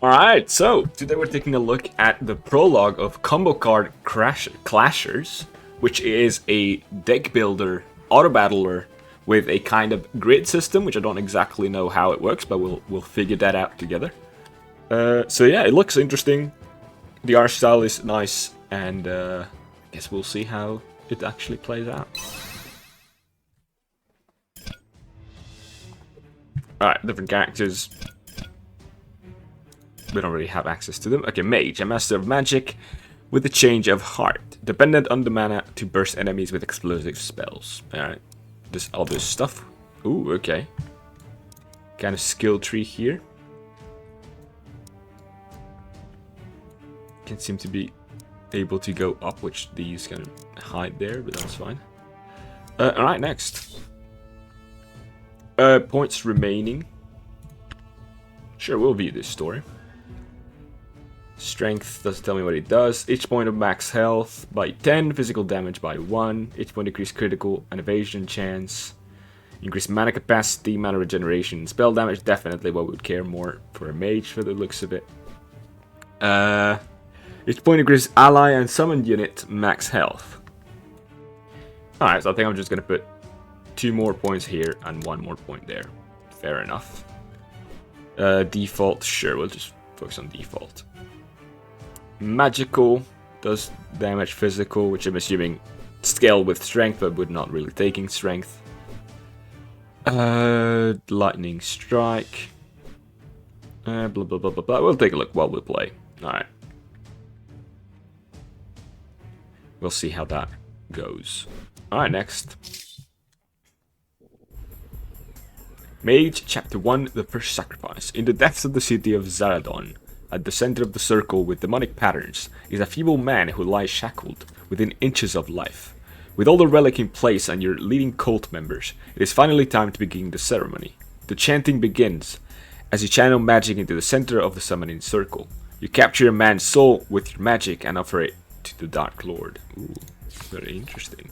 Alright, so today we're taking a look at the prologue of Combo Card Clashers, which is a deck builder, auto battler with a kind of grid system, which I don't exactly know how it works, but we'll figure that out together. So yeah, it looks interesting. The art style is nice, and I guess we'll see how it actually plays out. Alright, different characters. We don't really have access to them. Okay, Mage, a master of magic with a change of heart. Dependent on the mana to burst enemies with explosive spells. Alright, this other stuff. Ooh, okay. Kind of skill tree here. Can't seem to be able to go up, which these kind of hide there, but that's fine. Alright, next. Points remaining. Sure, we'll view this story. Strength doesn't tell me what it does. Each point of max health by 10, physical damage by 1. Each point increase critical and evasion chance. Increase mana capacity, mana regeneration, spell damage. Definitely what we would care more for a mage for the looks of it. Each point increase ally and summoned unit max health. Alright, so I think I'm just gonna put 2 more points here and 1 more point there. Fair enough. Default, sure, we'll just focus on default. Magical does damage physical, which I'm assuming scale with strength, but we're not really taking strength. Lightning strike. Blah blah blah blah blah. We'll take a look while we play. Alright. We'll see how that goes. Alright, next. Mage, Chapter 1, The First Sacrifice. In the depths of the city of Zaradon, at the center of the circle with demonic patterns, is a feeble man who lies shackled within inches of life. With all the relic in place and your leading cult members, it is finally time to begin the ceremony. The chanting begins as you channel magic into the center of the summoning circle. You capture a man's soul with your magic and offer it to the Dark Lord. Ooh, very interesting.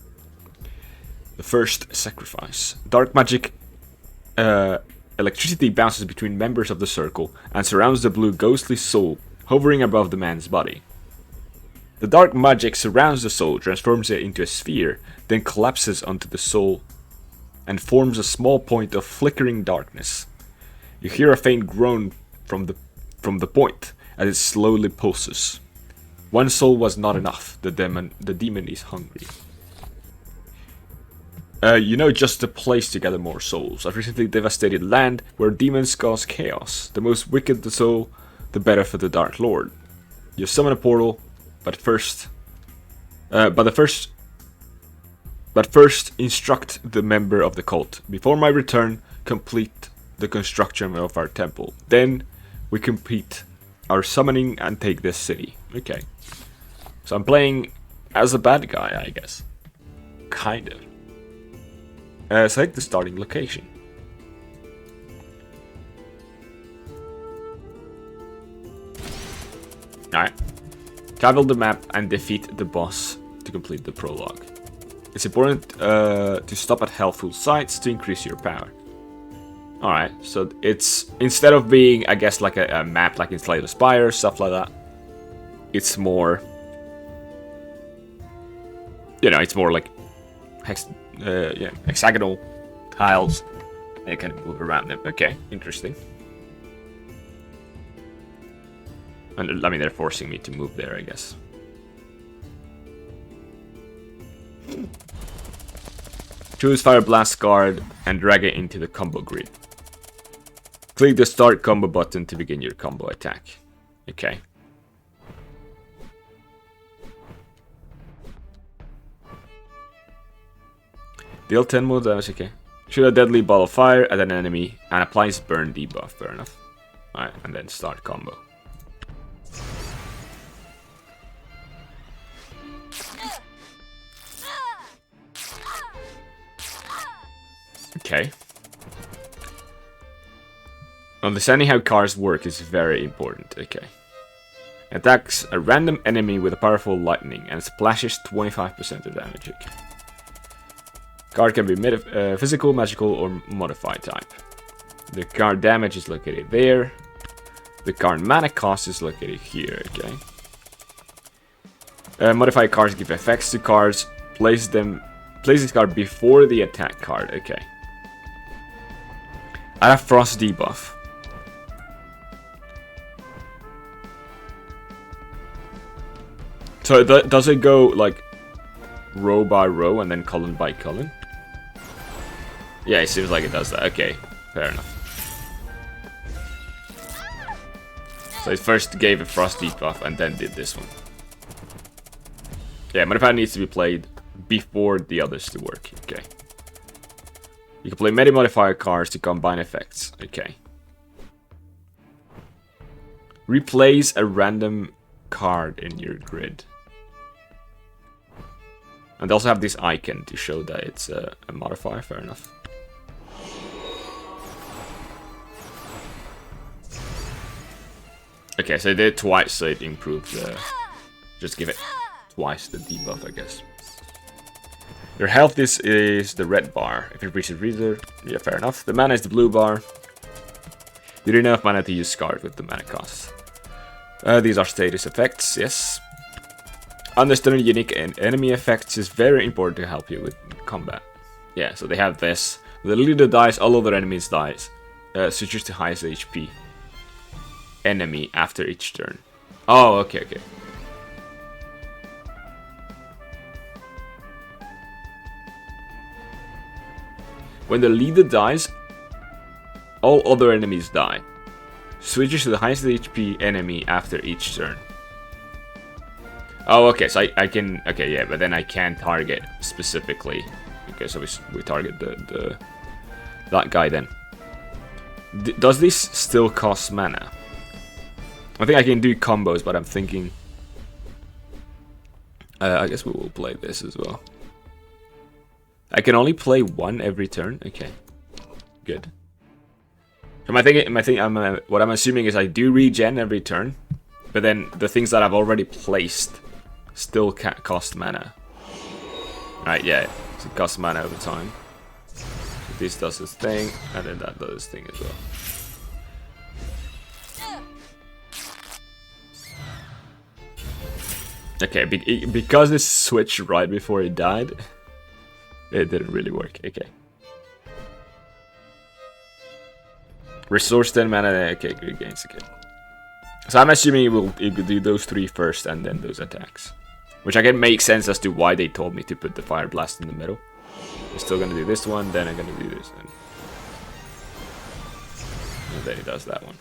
The First Sacrifice. Dark magic electricity bounces between members of the circle and surrounds the blue ghostly soul hovering above the man's body. The dark magic surrounds the soul, transforms it into a sphere, then collapses onto the soul and forms a small point of flickering darkness. You hear a faint groan from the point as it slowly pulses. One soul was not enough. The demon is hungry. You know just the place to gather more souls. I've recently devastated land where demons cause chaos. The most wicked the soul, the better for the Dark Lord. You summon a portal, but first instruct the member of the cult. Before my return, complete the construction of our temple. Then we complete our summoning and take this city. Okay. So I'm playing as a bad guy, I guess. Kind of. Select the starting location. Alright. Travel the map and defeat the boss to complete the prologue. It's important to stop at helpful sites to increase your power. Alright, so it's, instead of being, I guess, like a map like in Slay the Spire, stuff like that, it's more, you know, it's more like hexagonal tiles, and you kind of move around them. Okay, interesting. And I mean, they're forcing me to move there, I guess. Choose Fire Blast card and drag it into the combo grid. Click the start combo button to begin your combo attack. Okay. Deal 10 more damage, okay. Shoot a deadly ball of fire at an enemy and applies burn debuff, fair enough. Alright, and then start combo. Okay. Understanding how cards work is very important, okay. Attacks a random enemy with a powerful lightning and splashes 25% of damage, okay. Card can be physical, magical, or modified type. The card damage is located there. The current mana cost is located here, okay. Modify cards, give effects to cards. Place this card before the attack card, okay. Add a frost debuff. So does it go like row by row and then column by column? Yeah, it seems like it does that. Okay, fair enough. So it first gave a frost debuff and then did this one. Yeah, modifier needs to be played before the others to work. Okay. You can play many modifier cards to combine effects. Okay. Replace a random card in your grid. And they also have this icon to show that it's a modifier. Fair enough. Okay, so they did it twice, so it improved the... Just give it twice the debuff, I guess. Your health is the red bar. If it reaches reader, yeah, fair enough. The mana is the blue bar. You don't have enough mana to use Scarlet with the mana cost. These are status effects, yes. Understanding unique enemy effects is very important to help you with combat. Yeah, so they have this. The leader dies, all other enemies dies. Switches to highest HP enemy after each turn. Oh, okay. When the leader dies, all other enemies die. Switches to the highest HP enemy after each turn. Oh, okay, so I can... Okay, yeah, but then I can target specifically. Okay, so we target that guy then. Does this still cost mana? I think I can do combos, but I'm thinking... I guess we will play this as well. I can only play one every turn? Okay. Good. So what I'm assuming is I do regen every turn, but then the things that I've already placed still can't cost mana. Right, yeah. So it costs mana over time. So this does its thing, and then that does its thing as well. Okay, because this switched right before it died, it didn't really work. Okay. Restores 10 mana, okay, good gains, okay. So I'm assuming it could do those three first and then those attacks. Which I can make sense as to why they told me to put the Fire Blast in the middle. I'm still gonna do this one, then I'm gonna do this one. And then he does that one.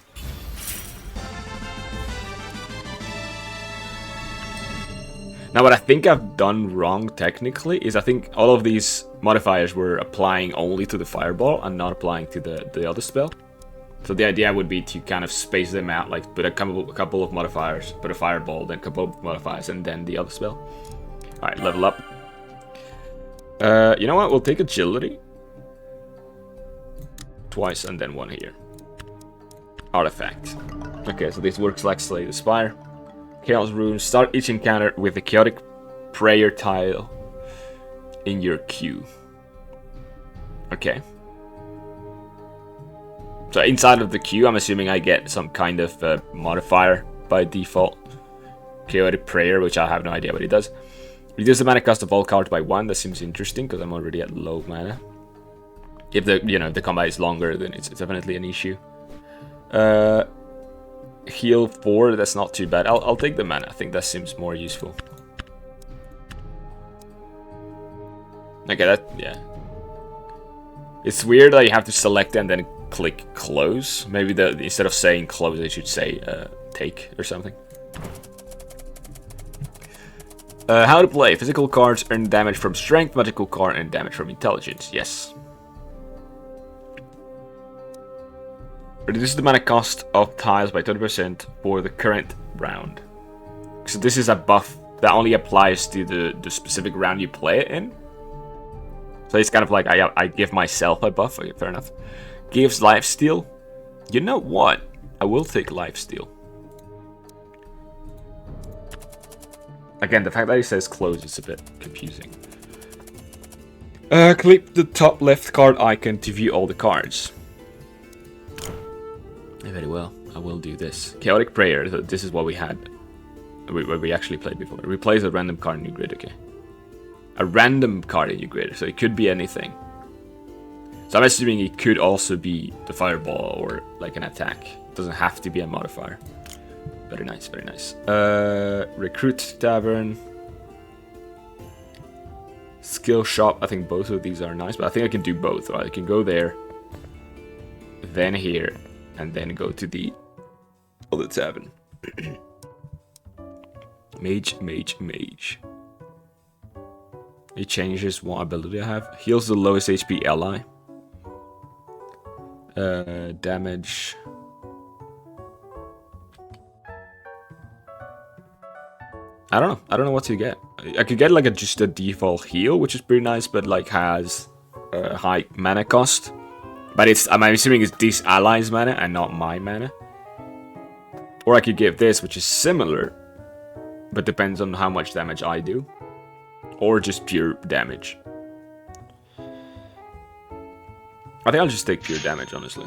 Now what I think I've done wrong technically is I think all of these modifiers were applying only to the Fireball and not applying to the other spell. So the idea would be to kind of space them out, like put a couple of modifiers, put a Fireball, then a couple of modifiers, and then the other spell. Alright, level up. You know what, we'll take Agility. Twice, and then one here. Artifact. Okay, so this works like Slay the Spire. Chaos Rune. Start each encounter with a Chaotic Prayer tile in your queue. Okay. So inside of the queue, I'm assuming I get some kind of modifier by default. Chaotic Prayer, which I have no idea what it does. Reduce the mana cost of all cards by 1. That seems interesting because I'm already at low mana. If the combat is longer, then it's definitely an issue. Heal 4, that's not too bad. I'll take the mana. I think that seems more useful. Okay, yeah. It's weird that you have to select and then click close. Maybe instead of saying close, they should say take or something. How to play. Physical cards earn damage from strength, magical card earn damage from intelligence. Yes. Reduce the mana cost of tiles by 20% for the current round. So this is a buff that only applies to the specific round you play it in. So it's kind of like I give myself a buff. Okay, fair enough. Gives lifesteal. You know what? I will take lifesteal. Again, the fact that it says close is a bit confusing. Click the top left card icon to view all the cards. Very well. I will do this. Chaotic Prayer, so this is what we had. We actually played before. Replace a random card in your grid, okay. A random card in your grid, so it could be anything. So I'm assuming it could also be the fireball or like an attack. It doesn't have to be a modifier. Very nice, very nice. Recruit Tavern. Skill Shop, I think both of these are nice, but I think I can do both, right? I can go there, then here, and then go to the other tavern. Mage. It changes what ability I have. Heals the lowest HP ally. Damage. I don't know what to get. I could get like just a default heal, which is pretty nice, but like has a high mana cost. But I'm assuming it's this ally's mana and not my mana. Or I could give this, which is similar, but depends on how much damage I do. Or just pure damage. I think I'll just take pure damage, honestly.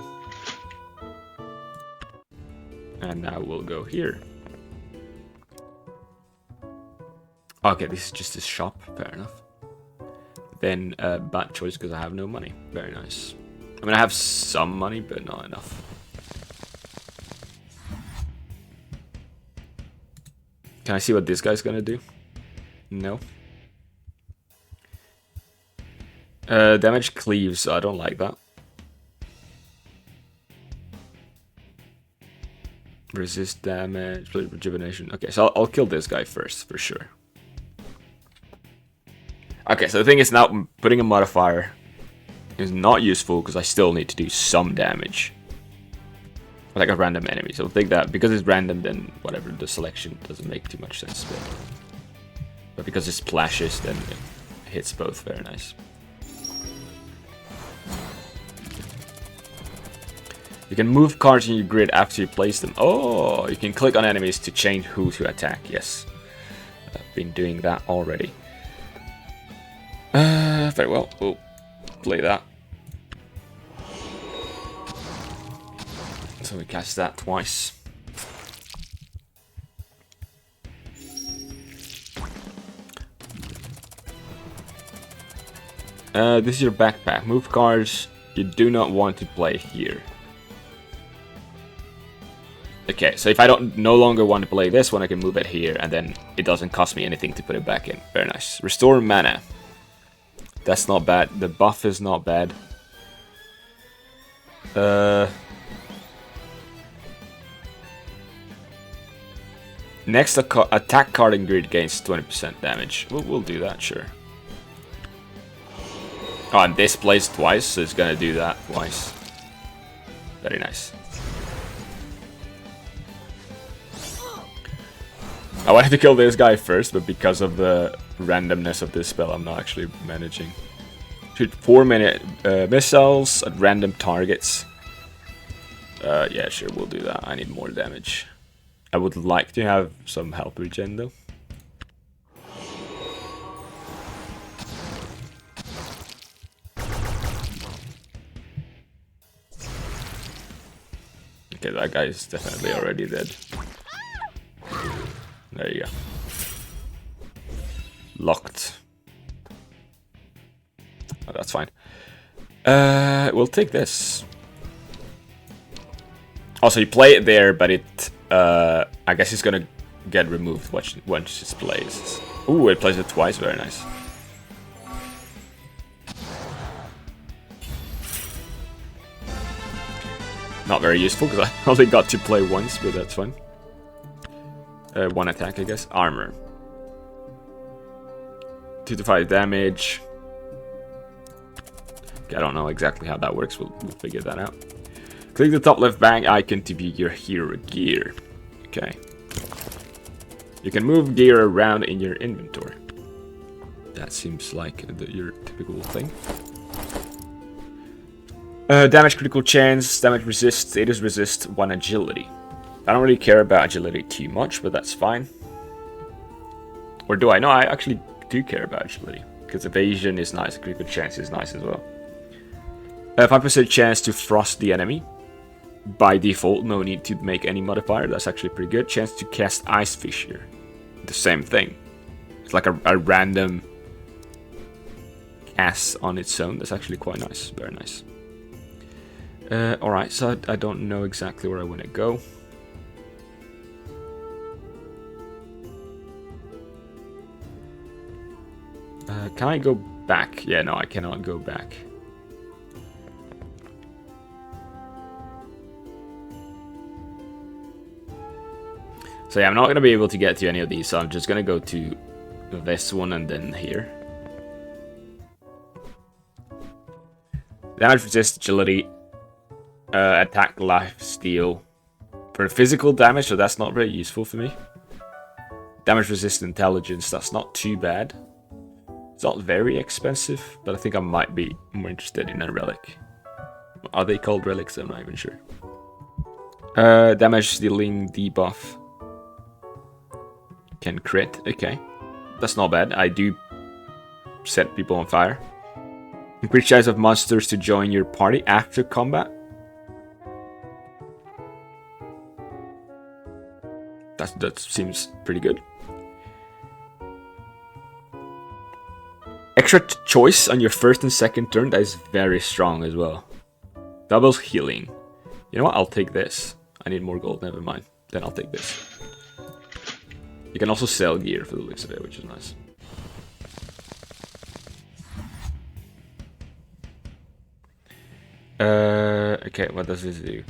And now we'll go here. Okay, this is just a shop. Fair enough. Then bad choice because I have no money. Very nice. I mean, I have some money, but not enough. Can I see what this guy's gonna do? No. Damage cleaves. I don't like that. Resist damage, rejuvenation. Okay, so I'll kill this guy first, for sure. Okay, so the thing is now, putting a modifier is not useful because I still need to do some damage. Like a random enemy, so think that because it's random, then whatever, the selection doesn't make too much sense. But because it splashes, then it hits both, very nice. You can move cards in your grid after you place them. Oh, you can click on enemies to change who to attack, yes. I've been doing that already. Very well, we'll play that. So we cast that twice. This is your backpack. Move cards you do not want to play here. Okay, so if I no longer want to play this one, I can move it here, and then it doesn't cost me anything to put it back in. Very nice. Restore mana. That's not bad. The buff is not bad. Next attack card in grid gains 20% damage. We'll do that, sure. Oh, and this plays twice, so it's gonna do that twice. Very nice. I wanted to kill this guy first, but because of the randomness of this spell, I'm not actually managing. Shoot 4-minute missiles at random targets. Yeah, sure, we'll do that. I need more damage. I would like to have some health regen, though. Okay, that guy is definitely already dead. There you go. Locked. Oh, that's fine. We'll take this. Also, you play it there, but it... I guess it's gonna get removed once it plays. Ooh, it plays it twice. Very nice. Not very useful, because I only got to play once, but that's fine. One attack, I guess. Armor. 2 to 5 damage. Okay, I don't know exactly how that works. We'll figure that out. Click the top left bag icon to view your hero gear. Okay. You can move gear around in your inventory. That seems like your typical thing. Damage critical chance, damage resist, status resist, 1 agility. I don't really care about agility too much, but that's fine. Or do I? No, I actually do care about agility. Because evasion is nice, critical chance is nice as well. 5% chance to frost the enemy. by default, no need to make any modifier. That's actually pretty good. Chance to cast Ice Fissure. The same thing. It's like a random cast on its own. That's actually quite nice. Very nice. Alright, so I don't know exactly where I want to go. Can I go back? Yeah, no, I cannot go back. So yeah, I'm not going to be able to get to any of these, so I'm just going to go to this one and then here. Damage, resist, agility, attack, life, steal. For physical damage, so that's not very useful for me. Damage, resist, intelligence, that's not too bad. It's not very expensive, but I think I might be more interested in a relic. Are they called relics? I'm not even sure. Damage, dealing, debuff. Can crit, okay. That's not bad. I do set people on fire. Increase chance of monsters to join your party after combat. That seems pretty good. Extra choice on your first and second turn, that is very strong as well. Doubles healing. You know what, I'll take this. I need more gold, never mind. Then I'll take this. You can also sell gear for the looks of it, which is nice. Okay, what does this do?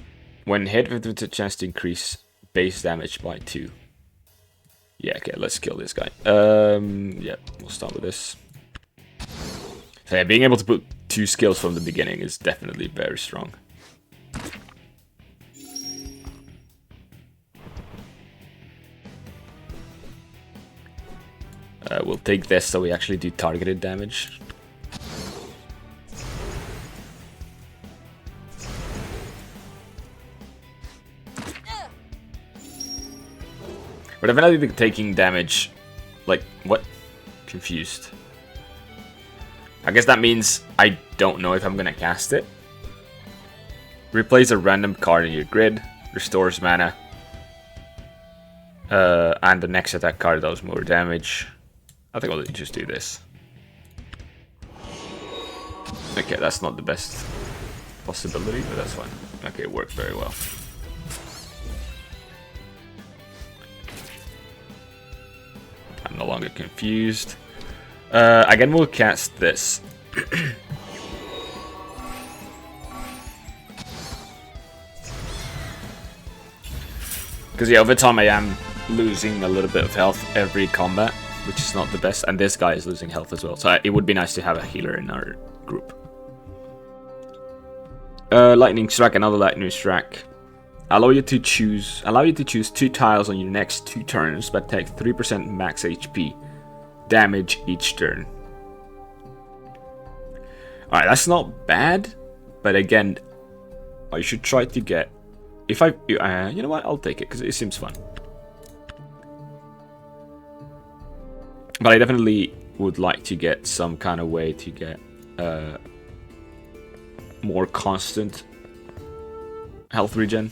When hit with a chance to increase base damage by 2. Yeah, okay, let's kill this guy. Yeah, we'll start with this. So yeah, being able to put 2 skills from the beginning is definitely very strong. We'll take this so we actually do targeted damage. We're definitely taking damage. Like, what? Confused. I guess that means I don't know if I'm gonna cast it. Replace a random card in your grid. Restores mana. And the next attack card does more damage. I think I'll just do this. Okay, that's not the best possibility, but that's fine. Okay, it worked very well. I'm no longer confused. Again, we'll cast this. Because yeah, over time I am losing a little bit of health every combat, which is not the best, and this guy is losing health as well, so it would be nice to have a healer in our group. Lightning Strike, another Lightning Strike. Allow you to choose 2 tiles on your next 2 turns, but take 3% max HP damage each turn. Alright, that's not bad, but again, I should try to get... If I... you know what, I'll take it, because it seems fun. But I definitely would like to get some kind of way to get more constant health regen.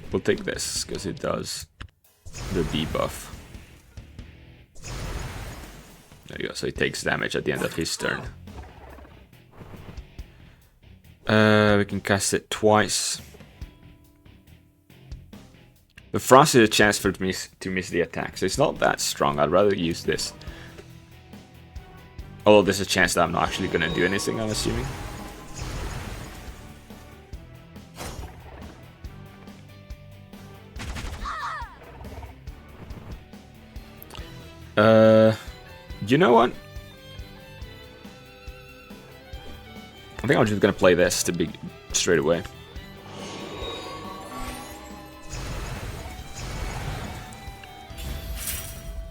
We'll take this because it does the debuff. There you go, so he takes damage at the end of his turn. We can cast it twice. The Frost is a chance for me to miss the attack, so it's not that strong. I'd rather use this. Although there's a chance that I'm not actually going to do anything, I'm assuming. You know what? I think I'm just going to play this to be straight away.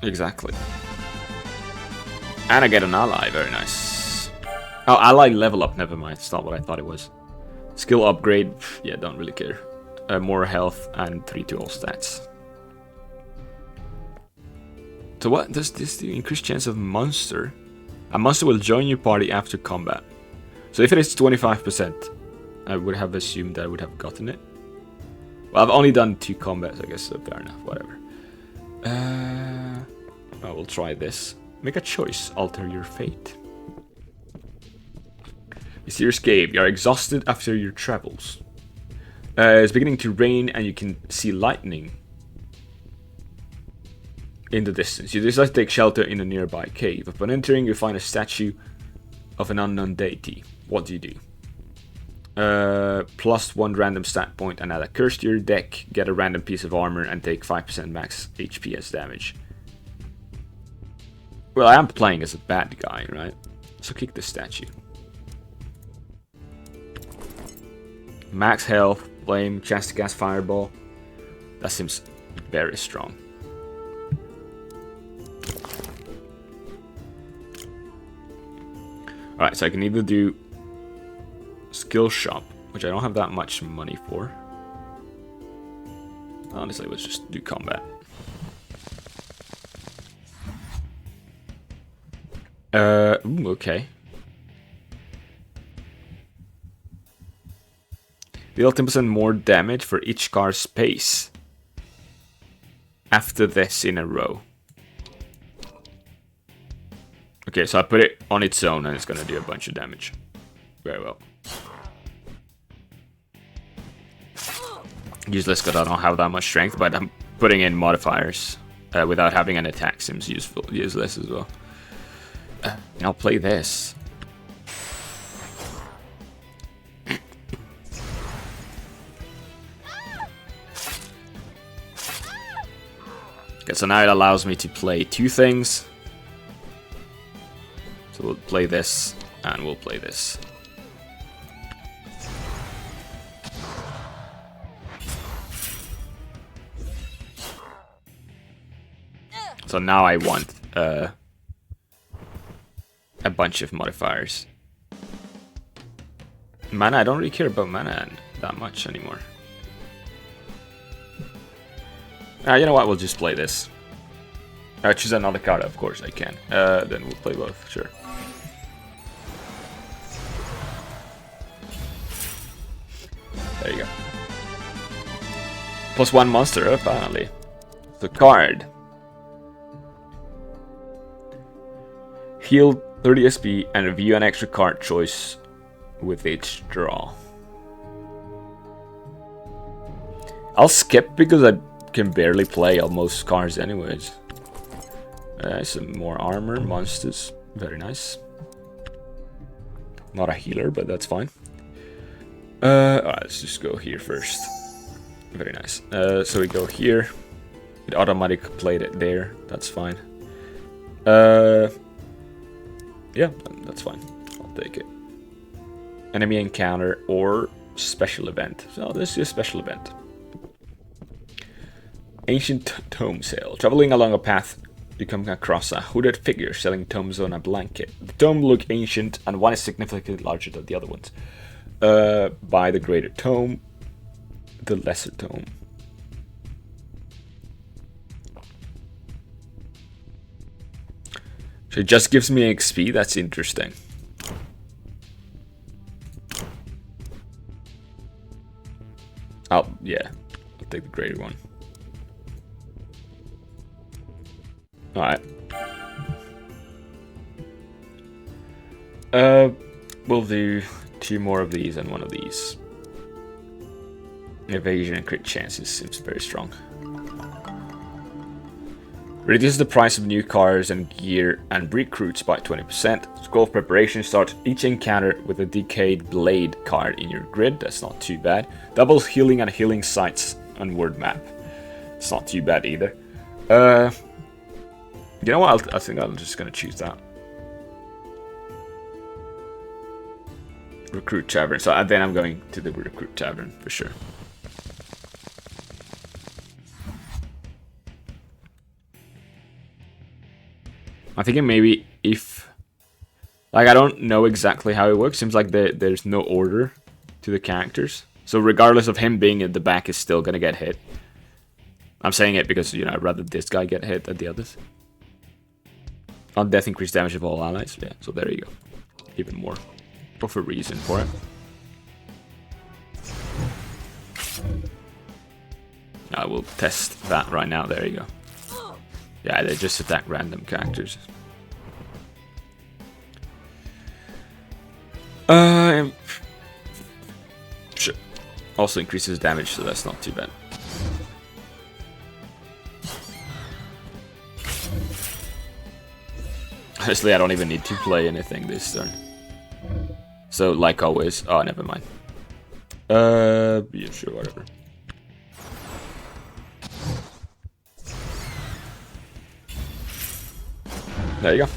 Exactly. And I get an ally, very nice. Oh, ally level up, never mind, it's not what I thought it was. Skill upgrade, yeah, don't really care. More health and 3 to all stats. So what does this do? Increased chance of monster. A monster will join your party after combat. So if it is 25%, I would have assumed that I would have gotten it. Well, I've only done 2 combats, I guess, so fair enough, whatever. I will try this. Make a choice, alter your fate. Mysterious cave. You are exhausted after your travels. It's beginning to rain and you can see lightning in the distance. You decide to take shelter in a nearby cave. Upon entering, you find a statue of an unknown deity. What do you do? +1 random stat point and add a curse to your deck. Get a random piece of armor and take 5% max HP as damage. Well, I am playing as a bad guy, right? So kick the statue. Max health, flame, chance to cast fireball. That seems very strong. Alright, so I can either do skill shop, which I don't have that much money for. Honestly, let's just do combat. Ooh, okay. Deal 10% more damage for each card's space after this in a row. Okay, so I put it on its own and it's gonna do a bunch of damage. Very well. Useless because I don't have that much strength, but I'm putting in modifiers without having an attack seems useless as well. I'll play this. Okay, so now it allows me to play 2 things. So we'll play this, and we'll play this. So now I want a bunch of modifiers. Mana, I don't really care about mana that much anymore. You know what, we'll just play this. Choose another card, of course I can. Then we'll play both, sure. There you go. +1 monster, apparently. The card. Heal 30 SP and review an extra card choice with each draw. I'll skip because I can barely play almost cards anyways. Some more armor, monsters, very nice. Not a healer, but that's fine. Alright, let's just go here first. Very nice. So we go here. It automatically played it there, that's fine. Yeah, that's fine. I'll take it. Enemy encounter or special event. So this is a special event. Ancient tome sale. Traveling along a path, you come across a hooded figure selling tomes on a blanket. The tome look ancient and one is significantly larger than the other ones. Buy the greater tome, the lesser tome. So it just gives me XP, that's interesting. Oh, yeah. I'll take the greater one. Alright. We'll do 2 more of these and 1 of these. Evasion and crit chances seems very strong. Reduces the price of new cars and gear and recruits by 20%. Scroll of Preparation starts each encounter with a Decayed Blade card in your grid. That's not too bad. Doubles healing and healing sites on word map. It's not too bad either. You know what? I think I'm just gonna choose that. Recruit Tavern. So then I'm going to the Recruit Tavern for sure. I'm thinking maybe if... Like, I don't know exactly how it works. Seems like there's no order to the characters. So regardless of him being at the back, is still gonna get hit. I'm saying it because, you know, I'd rather this guy get hit than the others. On death, increase damage of all allies. Yeah, so there you go. Even more of a reason for it. I will test that right now. There you go. Yeah, they just attack random characters. Sure. Also increases damage, so that's not too bad. Honestly, I don't even need to play anything this turn. So, like always... Oh, never mind. Yeah, sure, whatever. There you go.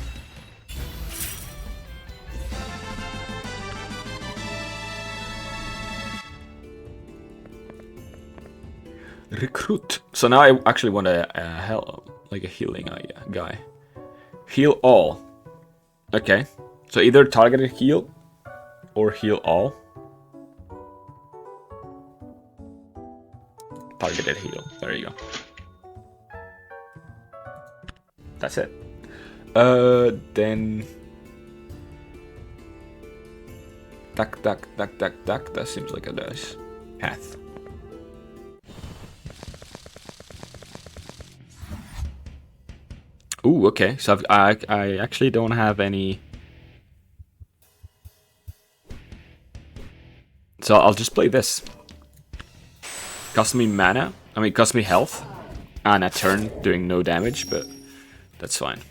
Recruit. So now I actually want a healing guy. Heal all. Okay. So either targeted heal or heal all. Targeted heal. There you go. That's it. Then... Duck. That seems like a nice path. Ooh, okay. So I actually don't have any... So I'll just play this. Cost me mana. I mean, cost me health. And a turn doing no damage, but that's fine.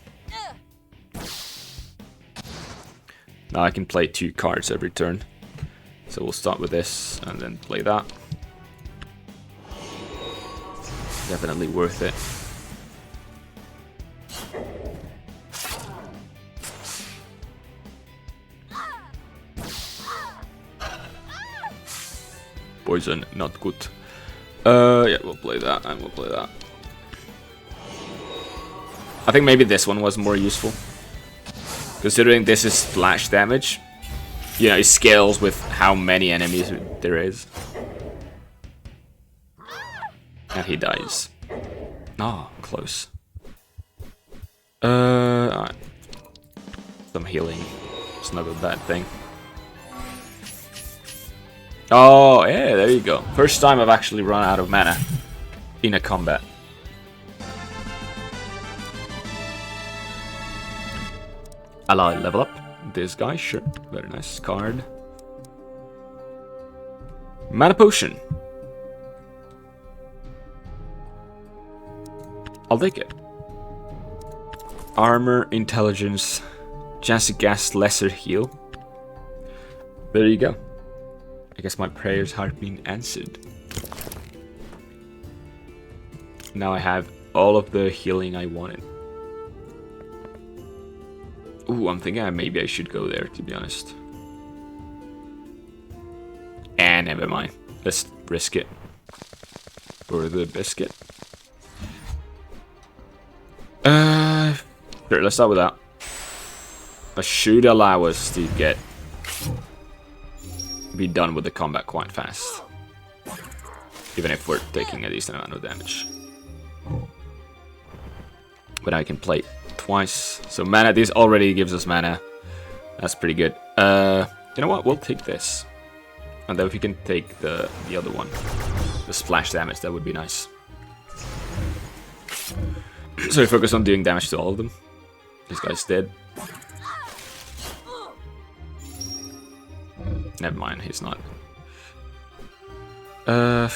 Now I can play 2 cards every turn. So we'll start with this and then play that. Definitely worth it. Poison, not good. Yeah, we'll play that and we'll play that. I think maybe this one was more useful. Considering this is splash damage, you know, it scales with how many enemies there is. And he dies. Oh, close. Alright. Some healing. It's not a bad thing. Oh, yeah, there you go. First time I've actually run out of mana in a combat. Ally level up. This guy, sure. Very nice card. Mana potion. I'll take it. Armor, intelligence, chance to cast lesser heal. There you go. I guess my prayers have been answered. Now I have all of the healing I wanted. Ooh, I'm thinking maybe I should go there, to be honest. And never mind. Let's risk it. For the biscuit. Sure, let's start with that. That should allow us to be done with the combat quite fast. Even if we're taking a decent amount of damage. But I can play twice. So mana, this already gives us mana. That's pretty good. You know what? We'll take this. And then if we can take the other one. The splash damage, that would be nice. So we focus on doing damage to all of them. This guy's dead. Never mind, he's not. Okay,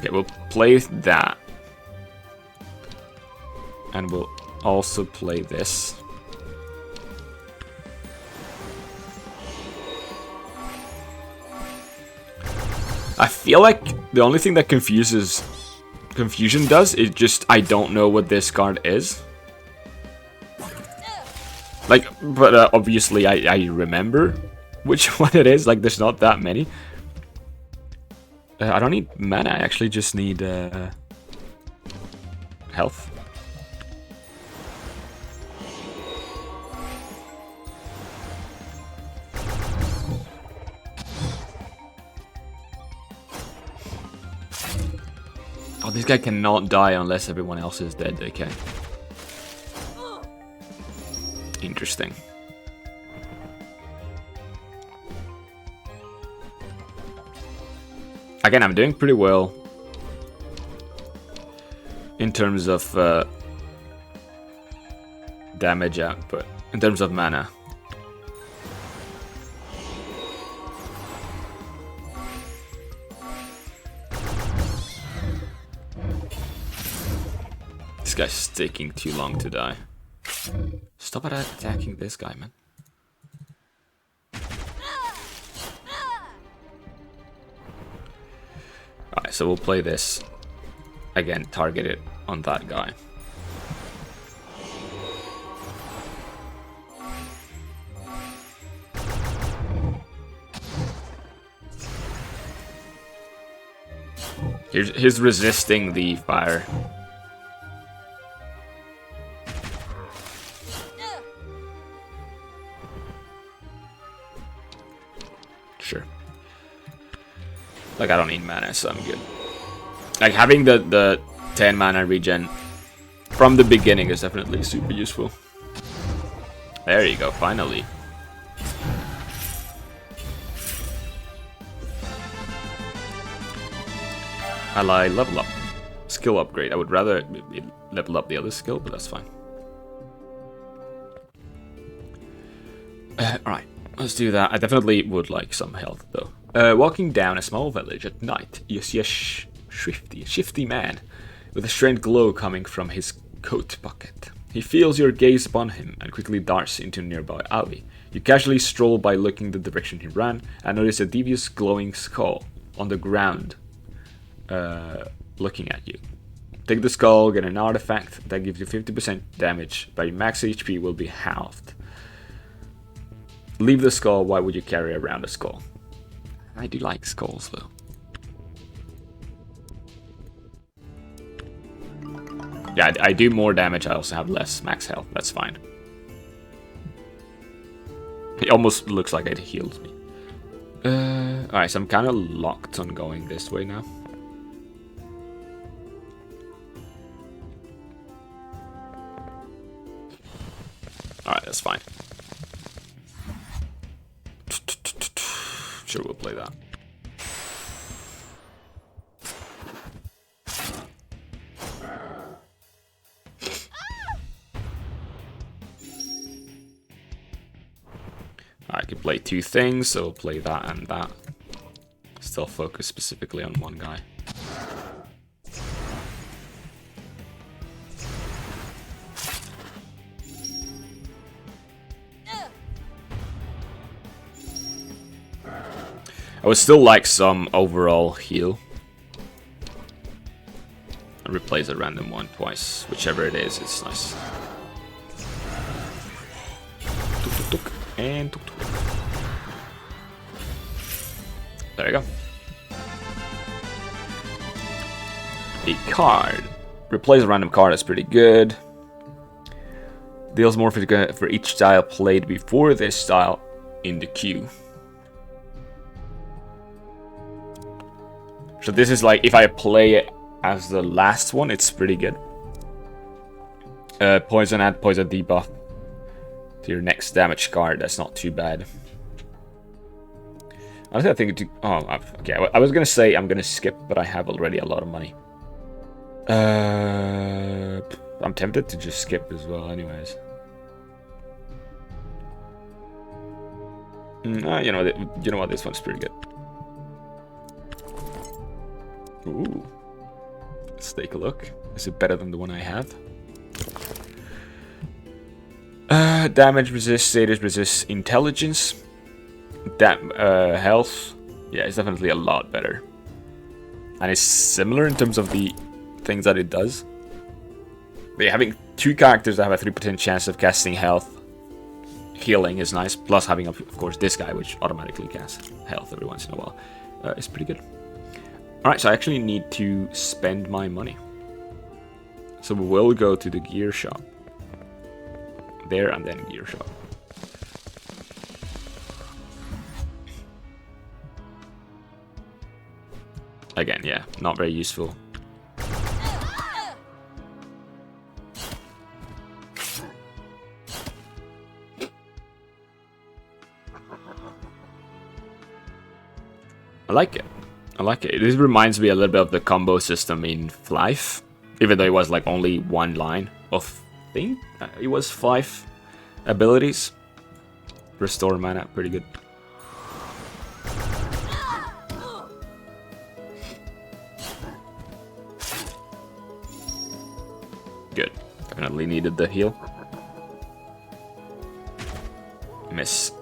we'll play that. And we'll also play this. I feel like the only thing that confusion does is just I don't know what this card is. Like, but obviously I remember which one it is. Like, there's not that many. I don't need mana. I actually just need health. Oh, this guy cannot die unless everyone else is dead. Okay. interesting. Again, I'm doing pretty well in terms of damage output, in terms of mana. This guy's taking too long to die. Stop attacking this guy, man. Alright, so we'll play this. Again, target it on that guy. He's resisting the fire. Sure. Like, I don't need mana, so I'm good. Like, having the 10 mana regen from the beginning is definitely super useful. There you go, finally. Ally level up. Skill upgrade. I would rather level up the other skill, but that's fine. Alright, let's do that. I definitely would like some health, though. Walking down a small village at night, you see a shifty man with a strange glow coming from his coat pocket. He feels your gaze upon him and quickly darts into a nearby alley. You casually stroll by looking the direction he ran and notice a devious glowing skull on the ground looking at you. Take the skull, get an artifact that gives you 50% damage, but your max HP will be halved. Leave the skull. Why would you carry around a skull? I do like skulls, though. Yeah, I do more damage. I also have less max health. That's fine. It almost looks like it heals me. Alright, so I'm kind of locked on going this way now. Alright, that's fine. Sure, we'll play that. I could play two things, so we'll play that and that. Still focus specifically on one guy. I would still like some overall heal. And replace a random one twice. Whichever it is, it's nice. Tuk tuk tuk. And tuk tuk tuk. There you go. A card. Replace a random card, that's pretty good. Deals more for each style played before this style in the queue. So this is like, if I play it as the last one, it's pretty good. Poison, add poison debuff to your next damage card. That's not too bad. Honestly, I think okay. I was gonna say I'm gonna skip, but I have already a lot of money. I'm tempted to just skip as well, anyways. You know what? This one's pretty good. Ooh. Let's take a look. Is it better than the one I have? Damage resist, status resist, intelligence. Health. Yeah, it's definitely a lot better. And it's similar in terms of the things that it does. But yeah, having two characters that have a 3% chance of casting health, healing is nice. Plus having, of course, this guy, which automatically casts health every once in a while, is pretty good. Alright, so I actually need to spend my money. So we will go to the gear shop. There and then gear shop. Again, yeah, not very useful. I like it. I like it. This reminds me a little bit of the combo system in Flife, even though it was like only one line of thing. It was 5 abilities. Restore mana, pretty good. Good. Definitely needed the heal. Miss.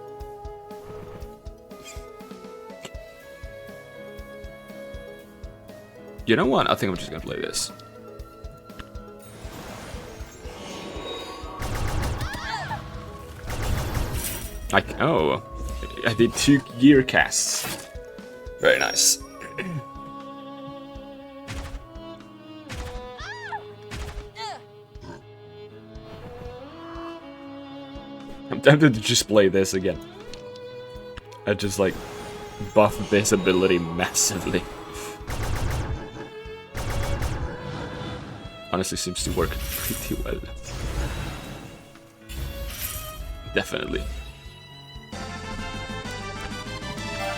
You know what? I think I'm just gonna play this. Oh, I did 2 gear casts. Very nice. I'm tempted to just play this again. I just like buff this ability massively. Honestly, seems to work pretty well. Definitely.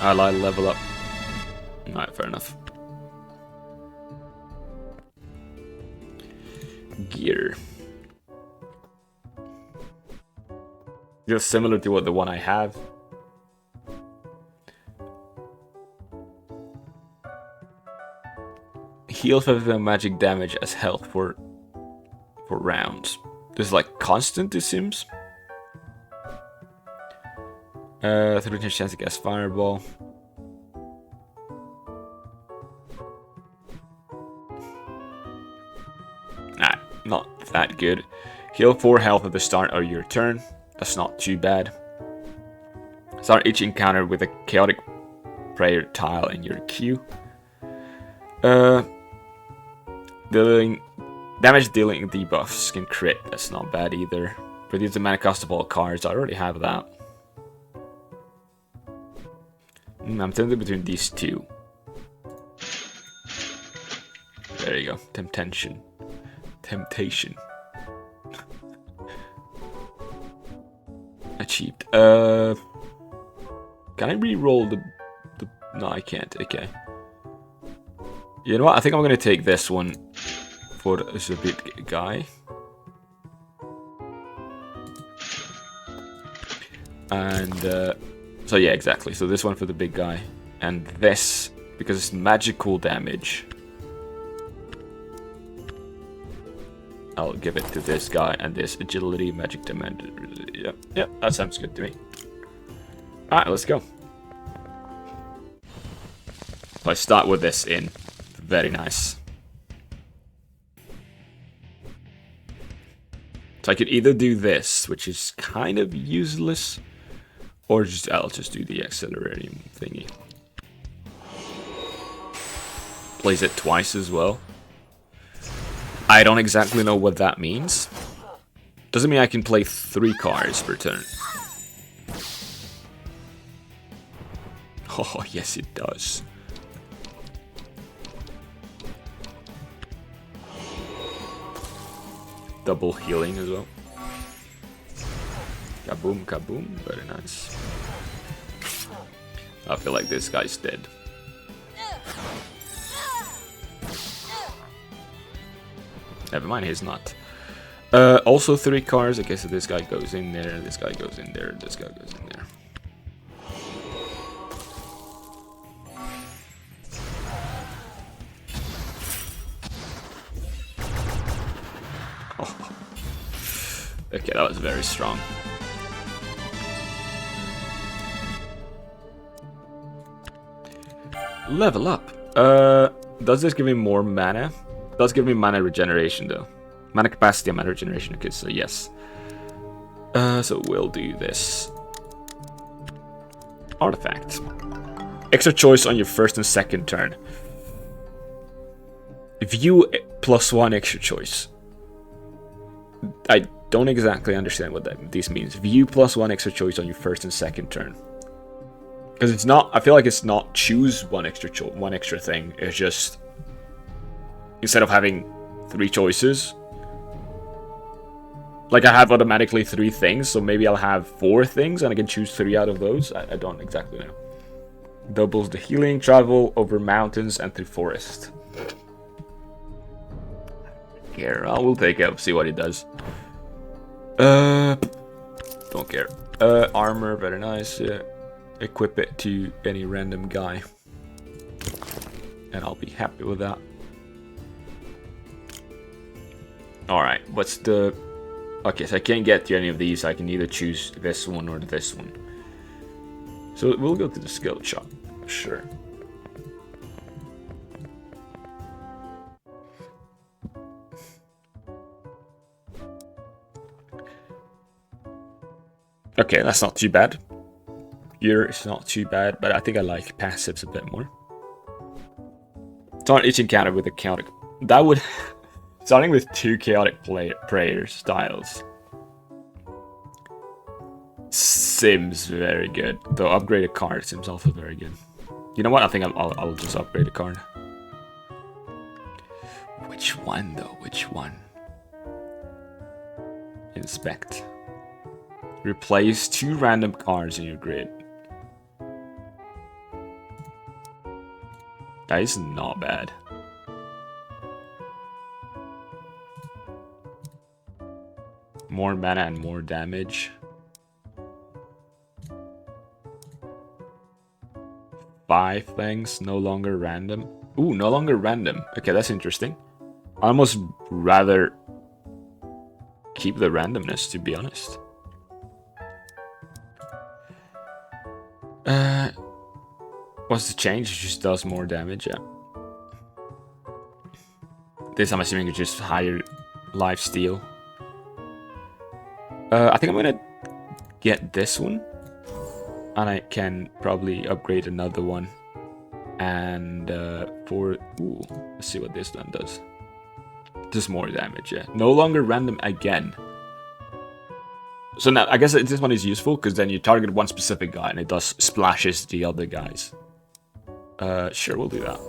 I'll level up. Alright, fair enough. Gear. Just similar to what the one I have. Heal 50 magic damage as health for rounds. This is like constant, it seems. 30% chance to cast Fireball. Nah, not that good. Heal 4 health at the start of your turn. That's not too bad. Start each encounter with a chaotic prayer tile in your queue. Damage dealing debuffs can crit. That's not bad either. Produce the mana cost of all cards. I already have that. I'm tempted between these 2. There you go. Temptation. Achieved. Can I re-roll the... No, I can't. Okay. You know what? I think I'm gonna take this one for the big guy. And, so yeah, exactly. So this one for the big guy. And this, because it's magical damage, I'll give it to this guy. And this agility, magic damage. Yep, that sounds good to me. Alright, let's go. So I start with this in. Very nice. So I could either do this, which is kind of useless, or I'll just do the accelerating thingy. Plays it twice as well. I don't exactly know what that means. Doesn't mean I can play 3 cards per turn. Oh, yes it does. Double healing as well. Kaboom, kaboom. Very nice. I feel like this guy's dead. Never mind, he's not. Also 3 cards. Okay, so this guy goes in there, this guy goes in there, this guy goes in there. Oh. Okay, that was very strong. Level up. Does this give me more mana? It does give me mana regeneration though. Mana capacity and mana regeneration. Okay, so yes. So we'll do this. Artifact. Extra choice on your first and second turn. View +1 extra choice. I don't exactly understand what this means. View +1 extra choice on your first and second turn. Because it's not, I feel like it's not choose one extra thing. It's just, instead of having 3 choices, like I have automatically 3 things, so maybe I'll have 4 things and I can choose 3 out of those. I don't exactly know. Doubles the healing, travel over mountains and through forest. Here, I will take it, see what it does. Don't care. Armor, very nice. Equip it to any random guy. And I'll be happy with that. Alright, what's the... Okay, so I can't get to any of these. I can either choose this one or this one. So we'll go to the skill shop. Sure. Okay, that's not too bad. Here is not too bad, but I think I like passives a bit more. Start each encounter with a chaotic... That would... Starting with 2 chaotic prayer styles seems very good. Though upgrade a card seems also very good. You know what? I think I'll just upgrade a card. Which one though? Which one? Inspect. Replace 2 random cards in your grid. That is not bad. More mana and more damage. 5 things, no longer random. Ooh, no longer random. Okay, that's interesting. I almost rather keep the randomness, to be honest. What's the change? It just does more damage, yeah. This, I'm assuming, is just higher lifesteal. I think I'm gonna get this one. And I can probably upgrade another one. And for... Ooh, let's see what this one does. Just more damage, yeah. No longer random again. So now, I guess this one is useful, because then you target one specific guy, and it does splashes the other guys. Sure, we'll do that.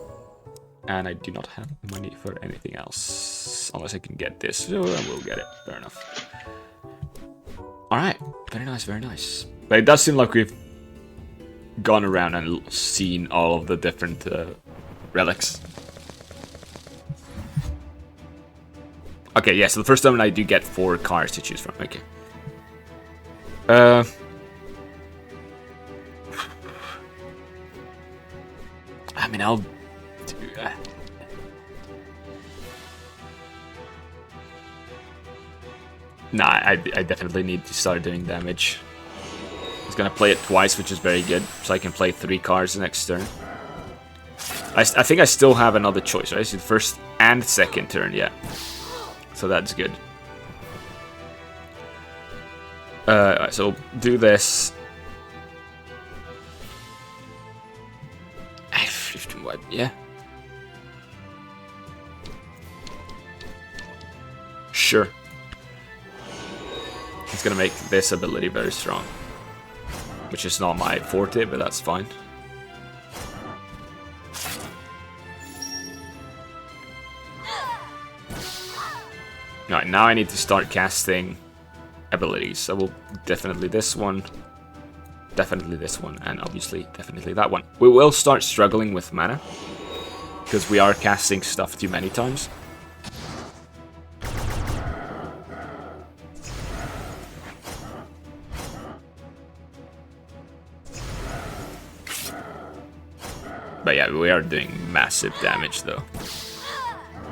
And I do not have money for anything else. Unless I can get this. So I will get it. Fair enough. Alright. Very nice, very nice. But it does seem like we've gone around and seen all of the different relics. Okay, yeah, so the first time I do get 4 cards to choose from. Okay. I mean, I'll do that. Nah, I definitely need to start doing damage. He's gonna play it twice, which is very good, so I can play 3 cards the next turn. I think I still have another choice, right? So the first and second turn, yeah. So that's good. Alright, so do this. Yeah. Sure. He's gonna make this ability very strong. Which is not my forte, but that's fine. Alright, now I need to start casting abilities. So we'll definitely this one. Definitely this one, and obviously definitely that one. We will start struggling with mana, because we are casting stuff too many times. But yeah, we are doing massive damage though.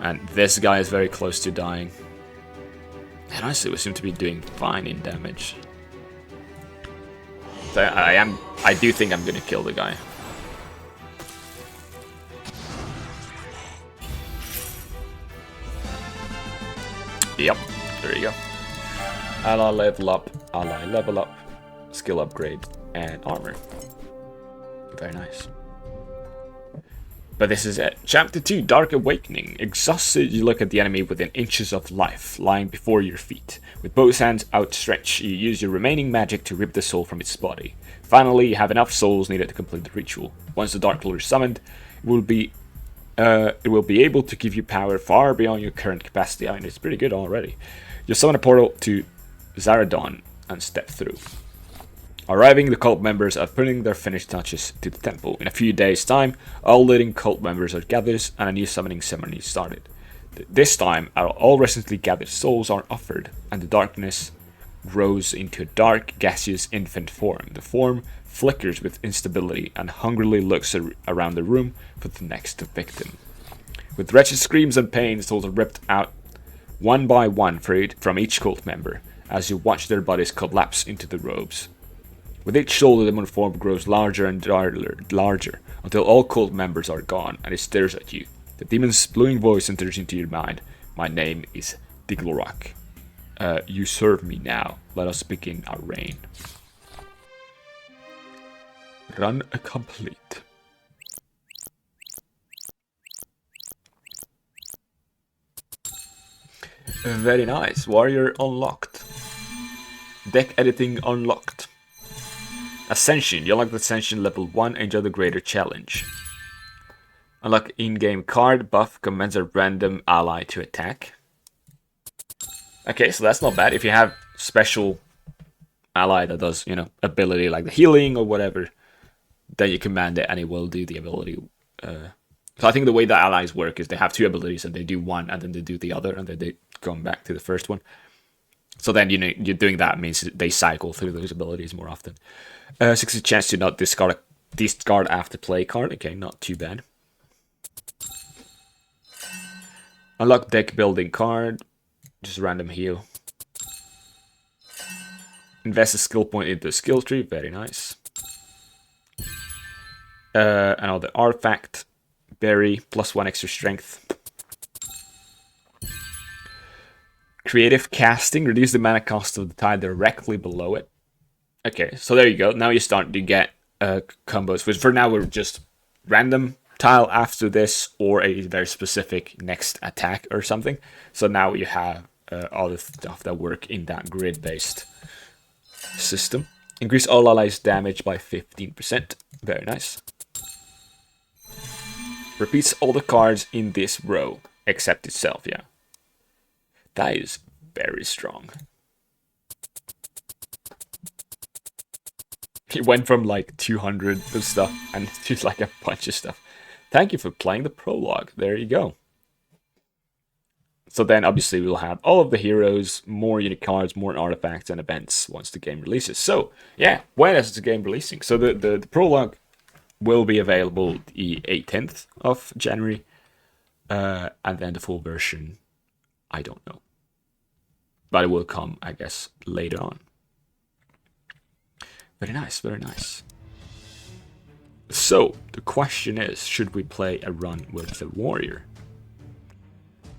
And this guy is very close to dying. And honestly, we seem to be doing fine in damage. So I do think I'm gonna kill the guy. Yep, there you go. Ally level up, ally level up, skill upgrade, and armor. Very nice. But this is it. Chapter 2, Dark Awakening. Exhausted, you look at the enemy within inches of life, lying before your feet. With both hands outstretched, you use your remaining magic to rip the soul from its body. Finally, you have enough souls needed to complete the ritual. Once the Dark Lord is summoned, it will be able to give you power far beyond your current capacity. I mean, it's pretty good already. You summon a portal to Zaradon and step through. Arriving, the cult members are putting their finished touches to the temple. In a few days' time, all leading cult members are gathered and a new summoning ceremony started. This time, all recently gathered souls are offered, and the darkness grows into a dark, gaseous infant form. The form flickers with instability and hungrily looks around the room for the next victim. With wretched screams and pains, souls are ripped out one by one from each cult member, as you watch their bodies collapse into the robes. With each soul, the demon form grows larger and larger, until all cult members are gone, and it stares at you. The demon's blowing voice enters into your mind. My name is Diglorak. You serve me now. Let us begin our reign. Run complete. Very nice. Warrior unlocked. Deck editing unlocked. Ascension. You unlock the Ascension level 1. Enjoy the greater challenge. Unlock in-game card. Buff commands a random ally to attack. Okay, so that's not bad. If you have special ally that does, ability like the healing or whatever, then you command it and it will do the ability. So I think the way that allies work is they have two abilities and they do one and then they do the other and then they come back to the first one. So then, you're doing that means they cycle through those abilities more often. 60 chance to not discard after play card. Okay, not too bad. Unlock deck building card. Just random heal. Invest a skill point into a skill tree. Very nice. Another artifact. Berry. +1 extra strength. Creative casting. Reduce the mana cost of the tile directly below it. Okay, so there you go. Now you start to get combos. Which for now we're just random tile after this or a very specific next attack or something. So now you have all the stuff that work in that grid-based system. Increase all allies' damage by 15%. Very nice. Repeats all the cards in this row, except itself, yeah. That is very strong. It went from like 200 of stuff and to like a bunch of stuff. Thank you for playing the prologue. There you go. So then obviously we'll have all of the heroes, more unique cards, more artifacts and events once the game releases. So yeah, when is the game releasing? So the prologue will be available the 18th of January. And then the full version, I don't know. But it will come, I guess, later on. Very nice, very nice. So, the question is, should we play a run with the warrior?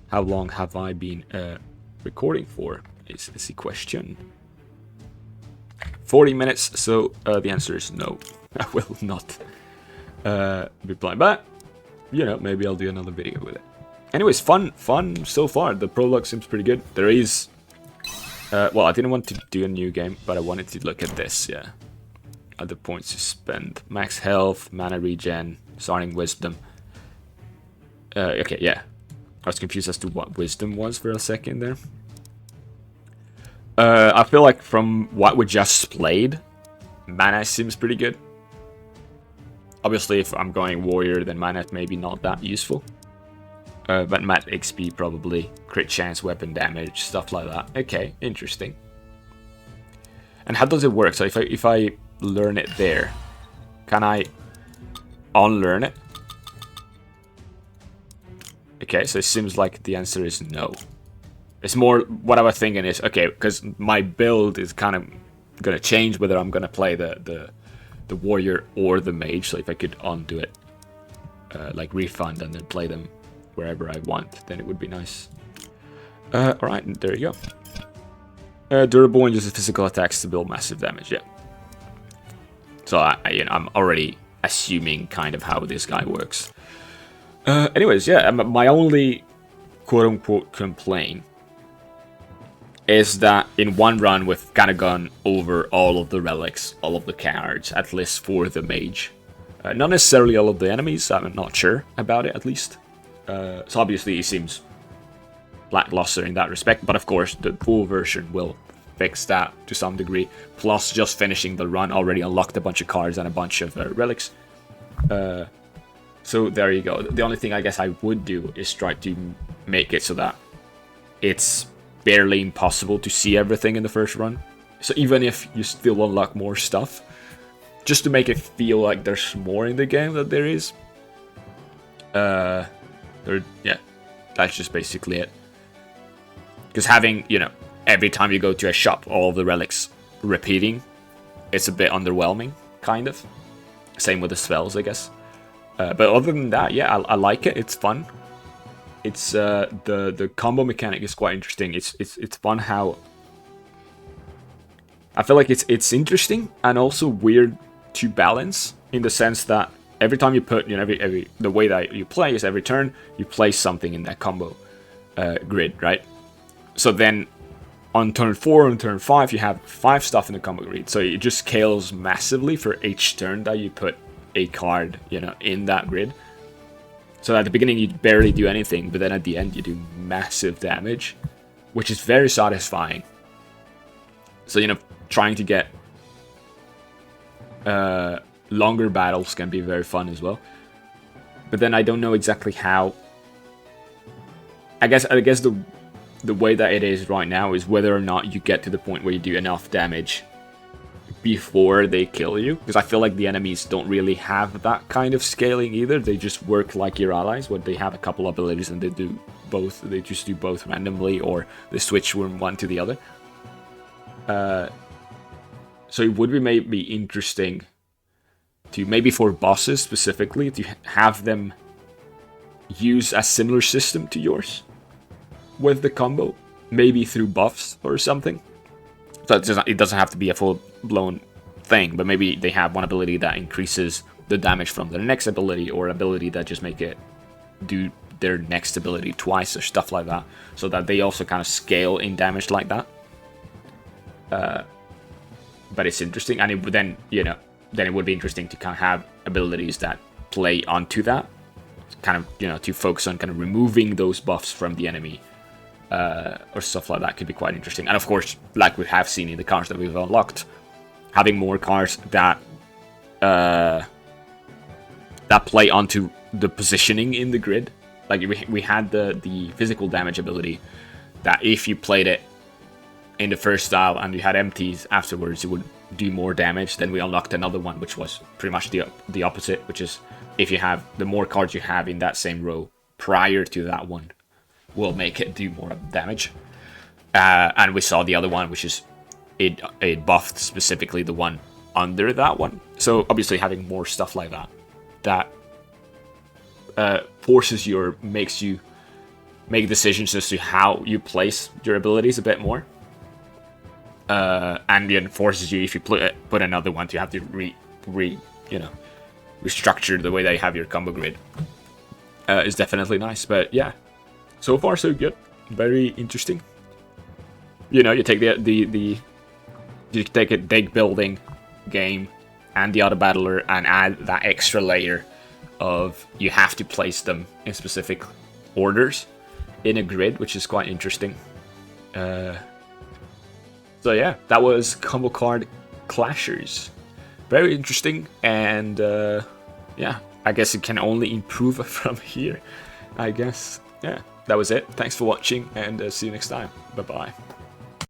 How long have I been recording for, is the question. 40 minutes, so the answer is no. I will not be playing, but, maybe I'll do another video with it. Anyways, fun so far. The prologue seems pretty good. There is, well, I didn't want to do a new game, but I wanted to look at this, yeah. Other points to spend. Max health, mana regen, starting wisdom. Okay, yeah. I was confused as to what wisdom was for a second there. I feel like from what we just played, mana seems pretty good. Obviously, if I'm going warrior, then mana maybe not that useful. But mat XP probably, crit chance, weapon damage, stuff like that. Okay, interesting. And how does it work? So if I learn it there, can I unlearn it? Okay, so it seems like the answer is no. It's more what I was thinking is, okay, because my build is kind of gonna change whether I'm gonna play the warrior or the mage. So if I could undo it, like refund and then play them wherever I want, then it would be nice. Alright, there you go. Durable and uses physical attacks to build massive damage, yeah. So I'm already assuming kind of how this guy works. Anyways, yeah, my only quote-unquote complaint is that in one run we've kind of gone over all of the relics, all of the cards, at least for the mage. Not necessarily all of the enemies, I'm not sure about it at least. So obviously it seems lackluster in that respect, but of course the full version will fix that to some degree. Plus, just finishing the run already unlocked a bunch of cards and a bunch of relics. So there you go. The only thing I guess I would do is try to make it so that it's barely impossible to see everything in the first run. So even if you still unlock more stuff, just to make it feel like there's more in the game than there is. Yeah, that's just basically it. Because having, you know, every time you go to a shop, all of the relics repeating, it's a bit underwhelming, kind of. Same with the spells, I guess. But other than that, yeah, I like it. It's fun. It's the combo mechanic is quite interesting. It's fun how I feel like it's interesting and also weird to balance, in the sense that every time you put, you know, every the way that you play is every turn you place something in that combo grid, right? So then on turn 4 and turn 5 you have 5 stuff in the combo grid, so it just scales massively for each turn that you put a card, you know, in that grid. So at the beginning you barely do anything, but then at the end you do massive damage, which is very satisfying. So, you know, trying to get longer battles can be very fun as well. But then I don't know exactly how. I guess the way that it is right now is whether or not you get to the point where you do enough damage before they kill you, because I feel like the enemies don't really have that kind of scaling either. They just work like your allies, where they have a couple abilities and they do both. They just do both randomly, or they switch from one to the other. So it would be maybe interesting to, maybe for bosses specifically, to have them use a similar system to yours with the combo, maybe through buffs or something. So it doesn't have to be a full-blown thing, but maybe they have one ability that increases the damage from their next ability, or ability that just make it do their next ability twice, or stuff like that, so that they also kind of scale in damage like that. But it's interesting, and then it would be interesting to kind of have abilities that play onto that, kind of, you know, to focus on kind of removing those buffs from the enemy, or stuff like that could be quite interesting. And of course, like we have seen in the cards that we've unlocked, having more cards that play onto the positioning in the grid. Like we had the physical damage ability that if you played it in the first style and you had empties afterwards, it would do more damage. Then we unlocked another one, which was pretty much the opposite, which is if you have the more cards you have in that same row prior to that one will make it do more damage. And we saw the other one, which is it buffed specifically the one under that one. So obviously having more stuff like that forces you, or makes you make decisions as to how you place your abilities a bit more. And it forces you, if you put another one, to have to restructure the way that you have your combo grid. Is definitely nice, but yeah, so far so good. Very interesting. You know, you take you take a deck building game and the auto battler and add that extra layer of you have to place them in specific orders in a grid, which is quite interesting. So yeah, that was Combo Card Clashers. Very interesting, and yeah, I guess it can only improve from here, I guess. Yeah, that was it. Thanks for watching, and see you next time. Bye-bye.